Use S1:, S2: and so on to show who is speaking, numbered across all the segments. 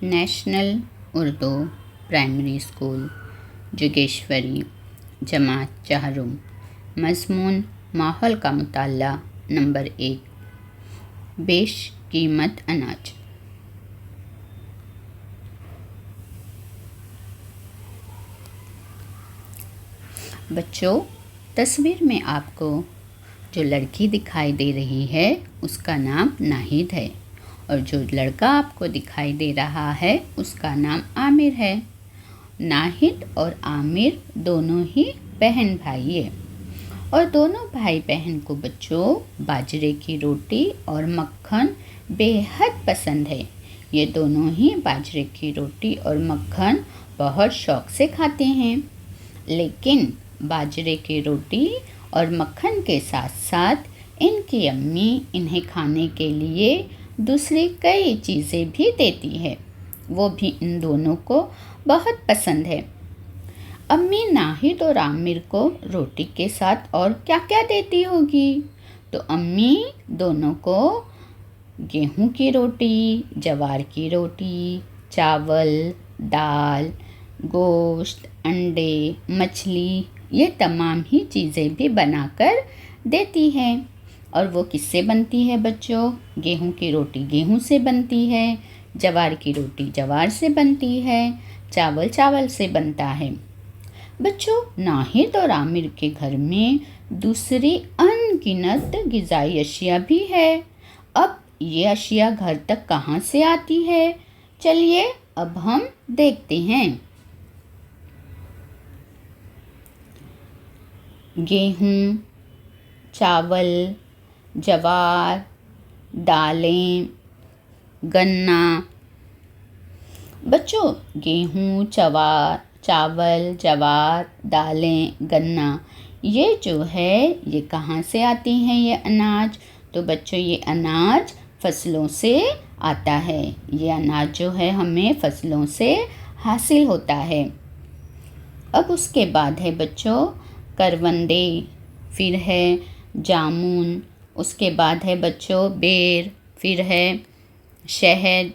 S1: National Urdu primary school Jogeshwari जमात चाहरुम। मज़मून माहौल का मुताला। नंबर 1, बेशकीमत अनाज। बच्चों, तस्वीर में आपको जो लड़की दिखाई दे रही है उसका नाम नाहिद है और जो लड़का आपको दिखाई दे रहा है उसका नाम आमिर है। नाहिद और आमिर दोनों ही बहन भाई है और दोनों भाई बहन को बच्चों बाजरे की रोटी और मक्खन बेहद पसंद है। ये दोनों ही बाजरे की रोटी और मक्खन बहुत शौक से खाते हैं। लेकिन बाजरे की रोटी और मक्खन के साथ साथ इनकी अम्मी इन्हें खाने के लिए दूसरी कई चीज़ें भी देती है, वो भी इन दोनों को बहुत पसंद है। अम्मी नाहिद और आमिर को रोटी के साथ और क्या क्या देती होगी? तो अम्मी दोनों को गेहूं की रोटी, जवार की रोटी, चावल, दाल, गोश्त, अंडे, मछली, ये तमाम ही चीज़ें भी बनाकर देती है। और वो किससे बनती है बच्चों? गेहूं की रोटी गेहूं से बनती है, जवार की रोटी जवार से बनती है, चावल चावल से बनता है। बच्चों, नाहिद और आमिर के घर में दूसरी अनगिनत ग़िज़ाई अशिया भी है। अब ये अशिया घर तक कहाँ से आती है? चलिए अब हम देखते हैं। गेहूं, चावल, जवार, दालें, गन्ना। बच्चों, गेहूं, चावल, जवार, दालें, गन्ना, ये जो है ये कहाँ से आती हैं ये अनाज? तो बच्चों, ये अनाज फसलों से आता है। ये अनाज जो है हमें फसलों से हासिल होता है। अब उसके बाद है बच्चों करवंदे, फिर है जामुन, उसके बाद है बच्चों बेर, फिर है शहद,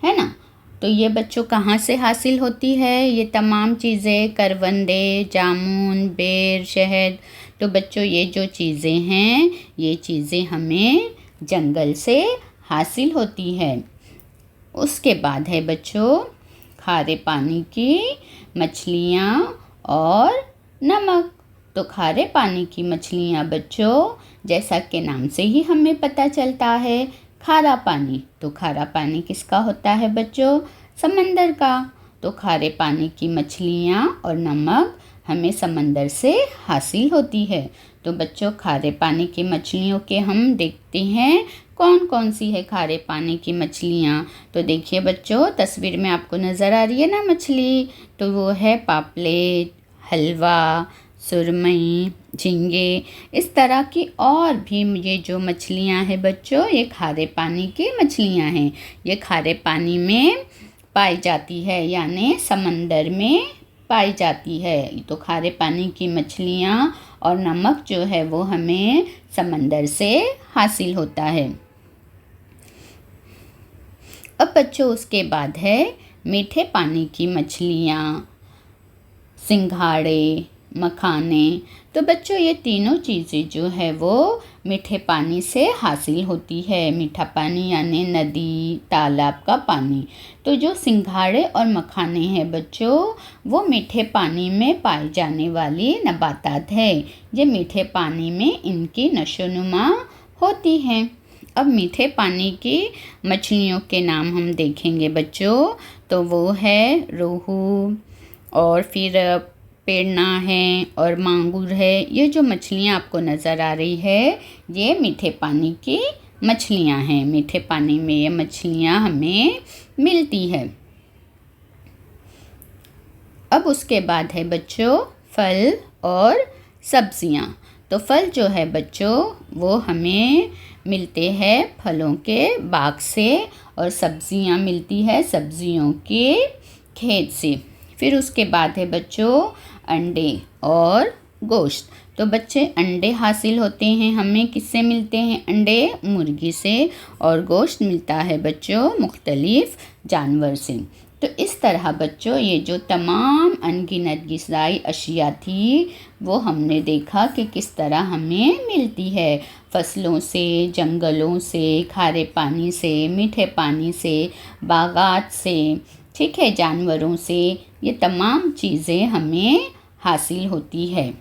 S1: है ना? तो ये बच्चों कहाँ से हासिल होती है ये तमाम चीज़ें? करवंदे, जामुन, बेर, शहद। तो बच्चों, ये जो चीज़ें हैं ये चीज़ें हमें जंगल से हासिल होती है। उसके बाद है बच्चों खारे पानी की मछलियाँ और नमक। तो खारे पानी की मछलियाँ बच्चों, जैसा कि नाम से ही हमें पता चलता है, खारा पानी। तो खारा पानी किसका होता है बच्चों? समंदर का। तो खारे पानी की मछलियाँ और नमक हमें समंदर से हासिल होती है। तो बच्चों, खारे पानी की मछलियों के हम देखते हैं कौन कौन सी है खारे पानी की मछलियाँ। तो देखिए बच्चों, तस्वीर में आपको नज़र आ रही है ना मछली? तो वो है पापलेट, हलवा, सुरमई, झींगे। इस तरह की और भी ये जो मछलियाँ हैं बच्चों, ये खारे पानी की मछलियाँ हैं। ये खारे पानी में पाई जाती है, यानी समंदर में पाई जाती है। तो खारे पानी की मछलियाँ और नमक जो है वो हमें समंदर से हासिल होता है। अब बच्चों, उसके बाद है मीठे पानी की मछलियाँ, सिंघाड़े, मखाने। तो बच्चों, ये तीनों चीज़ें जो है वो मीठे पानी से हासिल होती है। मीठा पानी यानी नदी, तालाब का पानी। तो जो सिंघाड़े और मखाने हैं बच्चों, वो मीठे पानी में पाई जाने वाली नबातात है। ये मीठे पानी में इनकी नशोनुमा होती हैं। अब मीठे पानी की मछलियों के नाम हम देखेंगे बच्चों। तो वो है रोहू और फिर पेड़ना है और मांगुर है। ये जो मछलियाँ आपको नज़र आ रही है ये मीठे पानी की मछलियाँ हैं। मीठे पानी में ये मछलियाँ हमें मिलती है। अब उसके बाद है बच्चों फल और सब्जियाँ। तो फल जो है बच्चों वो हमें मिलते हैं फलों के बाग से और सब्जियाँ मिलती है सब्जियों के खेत से। फिर उसके बाद है बच्चों अंडे और गोश्त। तो बच्चे अंडे हासिल होते हैं हमें, किससे मिलते हैं अंडे? मुर्गी से। और गोश्त मिलता है बच्चों मुख्तलिफ जानवर से। तो इस तरह बच्चों ये जो तमाम अनगिनत ग़िज़ाई अशिया थी वो हमने देखा कि किस तरह हमें मिलती है, फसलों से, जंगलों से, खारे पानी से, मीठे पानी से, बागात से, ठीक है, जानवरों से, ये तमाम चीज़ें हमें हासिल होती है।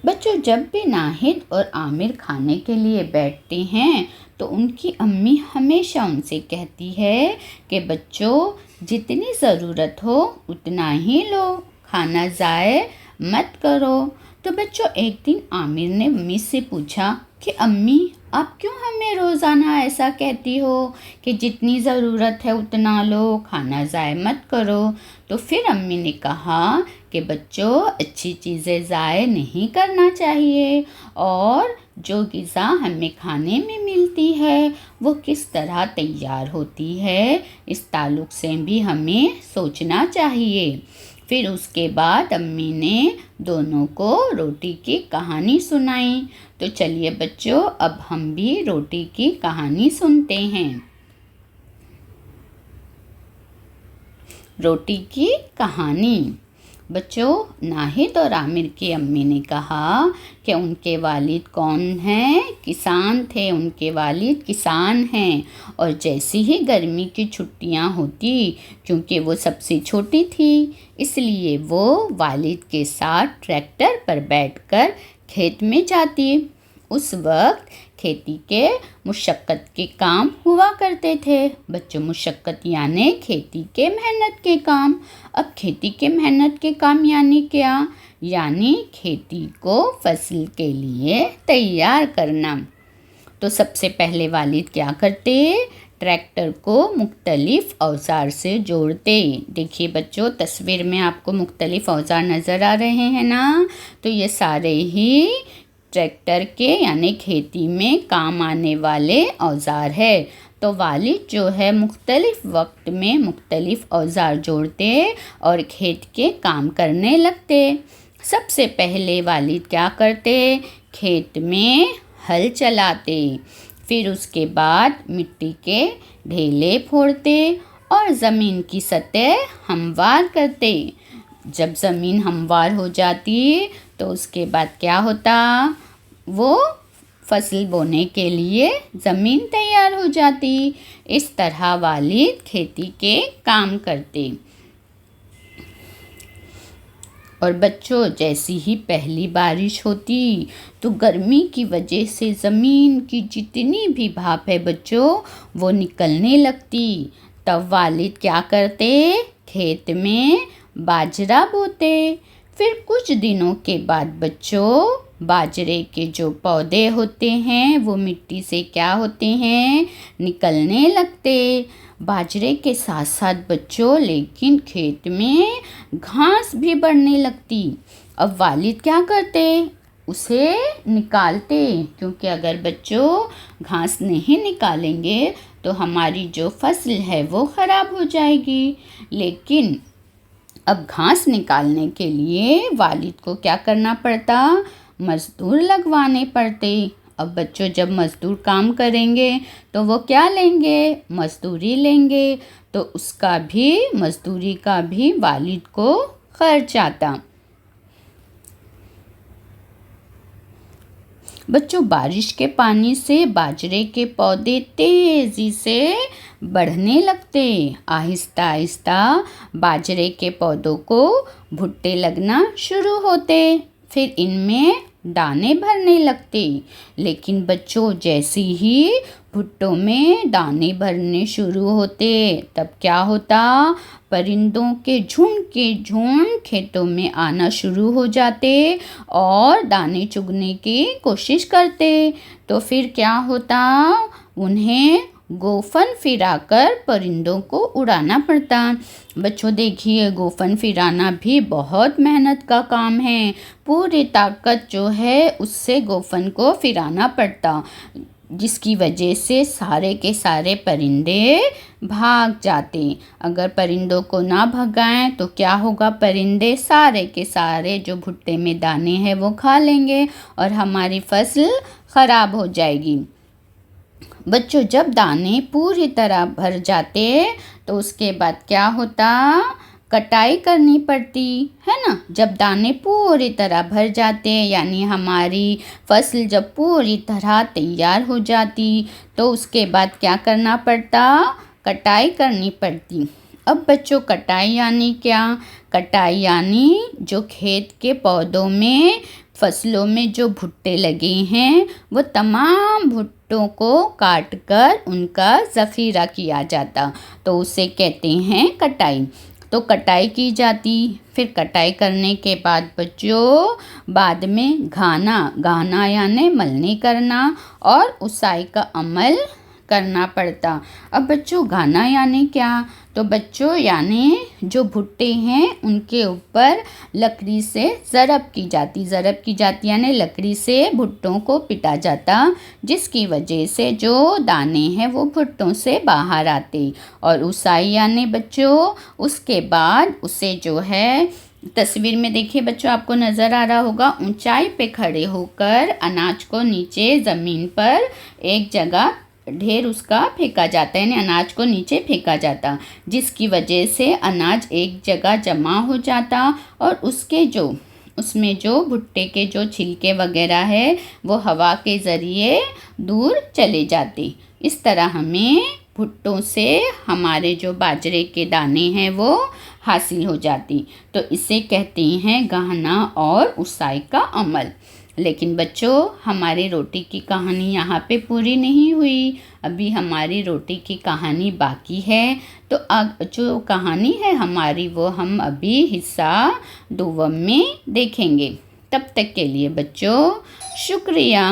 S1: बच्चों जब भी नाहिद और आमिर खाने के लिए बैठते हैं तो उनकी अम्मी हमेशा उनसे कहती है कि बच्चों जितनी ज़रूरत हो उतना ही लो, खाना ज़ाय मत करो। तो बच्चों एक दिन आमिर ने अम्मी से पूछा कि अम्मी आप क्यों हमें रोज़ाना ऐसा कहती हो कि जितनी ज़रूरत है उतना लो, खाना ज़ाय मत करो। तो फिर अम्मी ने कहा कि बच्चों अच्छी चीज़ें ज़ाय नहीं करना चाहिए और जो ग़िज़ा हमें खाने में मिलती है वो किस तरह तैयार होती है, इस ताल्लुक़ से भी हमें सोचना चाहिए। फिर उसके बाद अम्मी ने दोनों को रोटी की कहानी सुनाई। तो चलिए बच्चों अब हम भी रोटी की कहानी सुनते हैं। रोटी की कहानी। बच्चों नाहिद और आमिर की अम्मी ने कहा कि उनके वालिद कौन हैं? किसान थे, उनके वालिद किसान हैं। और जैसी ही गर्मी की छुट्टियां होती, क्योंकि वो सबसे छोटी थी, इसलिए वो वालिद के साथ ट्रैक्टर पर बैठकर खेत में जाती। उस वक्त खेती के मुशक्क़त के काम हुआ करते थे। बच्चों मुशक्क़त यानी खेती के मेहनत के काम। अब खेती के मेहनत के काम यानी क्या? यानी खेती को फसल के लिए तैयार करना। तो सबसे पहले वालिद क्या करते? ट्रैक्टर को मुख्तलिफ औजार से जोड़ते। देखिए बच्चों तस्वीर में आपको मुख्तलिफ औजार नज़र आ रहे हैं ना, तो ये सारे ही ट्रैक्टर के यानी खेती में काम आने वाले औजार है। तो वालिद जो है मुख्तलिफ वक्त में मुख्तलिफ औजार जोड़ते और खेत के काम करने लगते। सबसे पहले वालिद क्या करते? खेत में हल चलाते, फिर उसके बाद मिट्टी के ढेले फोड़ते और ज़मीन की सतह हमवार करते। जब ज़मीन हमवार हो जाती तो उसके बाद क्या होता? वो फसल बोने के लिए ज़मीन तैयार हो जाती। इस तरह वालिद खेती के काम करते। और बच्चों जैसी ही पहली बारिश होती तो गर्मी की वजह से ज़मीन की जितनी भी भाप है बच्चों वो निकलने लगती। तब वालिद क्या करते? खेत में बाजरा बोते। फिर कुछ दिनों के बाद बच्चों बाजरे के जो पौधे होते हैं वो मिट्टी से क्या होते हैं? निकलने लगते। बाजरे के साथ साथ बच्चों लेकिन खेत में घास भी बढ़ने लगती। अब वालिद क्या करते? उसे निकालते, क्योंकि अगर बच्चों घास नहीं निकालेंगे तो हमारी जो फसल है वो ख़राब हो जाएगी। लेकिन अब घास निकालने के लिए वालिद को क्या करना पड़ता? मज़दूर लगवाने पड़ते। अब बच्चों जब मज़दूर काम करेंगे तो वो क्या लेंगे? मज़दूरी लेंगे। तो उसका भी मज़दूरी का भी वालिद को खर्च आता। बच्चों बारिश के पानी से बाजरे के पौधे तेज़ी से बढ़ने लगते। आहिस्ता आहिस्ता बाजरे के पौधों को भुट्टे लगना शुरू होते। फिर इनमें दाने भरने लगते। लेकिन बच्चों जैसे ही भुट्टों में दाने भरने शुरू होते तब क्या होता? परिंदों के झुंड खेतों में आना शुरू हो जाते और दाने चुगने की कोशिश करते। तो फिर क्या होता? उन्हें गोफन फिराकर परिंदों को उड़ाना पड़ता। बच्चों देखिए गोफन फिराना भी बहुत मेहनत का काम है। पूरी ताकत जो है उससे गोफन को फिराना पड़ता। जिसकी वजह से सारे के सारे परिंदे भाग जाते। अगर परिंदों को ना भगाएं तो क्या होगा, परिंदे सारे के सारे जो भुट्टे में दाने हैं वो खा लेंगे और हमारी फसल ख़राब हो जाएगी। बच्चों, जब दाने पूरी तरह भर जाते तो उसके बाद क्या होता, कटाई करनी पड़ती है ना। जब दाने पूरी तरह भर जाते यानी हमारी फसल जब पूरी तरह तैयार हो जाती तो उसके बाद क्या करना पड़ता, कटाई करनी पड़ती। अब बच्चों, कटाई यानी क्या, कटाई यानी जो खेत के पौधों में फसलों में जो भुट्टे लगे हैं वो तमाम भुट्टों को काट कर उनका ज़ख़ीरा किया जाता, तो उसे कहते हैं कटाई। तो कटाई की जाती, फिर कटाई करने के बाद बच्चों बाद में घाना यानी मलनी करना और उसाई का अमल करना पड़ता। अब बच्चों, घाना यानी क्या, तो बच्चों यानी जो भुट्टे हैं उनके ऊपर लकड़ी से ज़रब की जाती यानी लकड़ी से भुट्टों को पिटा जाता, जिसकी वजह से जो दाने हैं वो भुट्टों से बाहर आते। और उसाई यानी बच्चों उसके बाद उसे जो है, तस्वीर में देखिए बच्चों, आपको नज़र आ रहा होगा, ऊंचाई पे खड़े होकर अनाज को नीचे ज़मीन पर एक जगह ढेर उसका फेंका जाता है, यानी अनाज को नीचे फेंका जाता, जिसकी वजह से अनाज एक जगह जमा हो जाता और उसमें जो भुट्टे के जो छिलके वगैरह है वो हवा के ज़रिए दूर चले जाते। इस तरह हमें भुट्टों से हमारे जो बाजरे के दाने हैं वो हासिल हो जाती। तो इसे कहते हैं गाहना और उसाई का अमल। लेकिन बच्चों, हमारी रोटी की कहानी यहाँ पे पूरी नहीं हुई, अभी हमारी रोटी की कहानी बाकी है। तो अब जो कहानी है हमारी वो हम अभी हिस्सा 2 में देखेंगे। तब तक के लिए बच्चों शुक्रिया।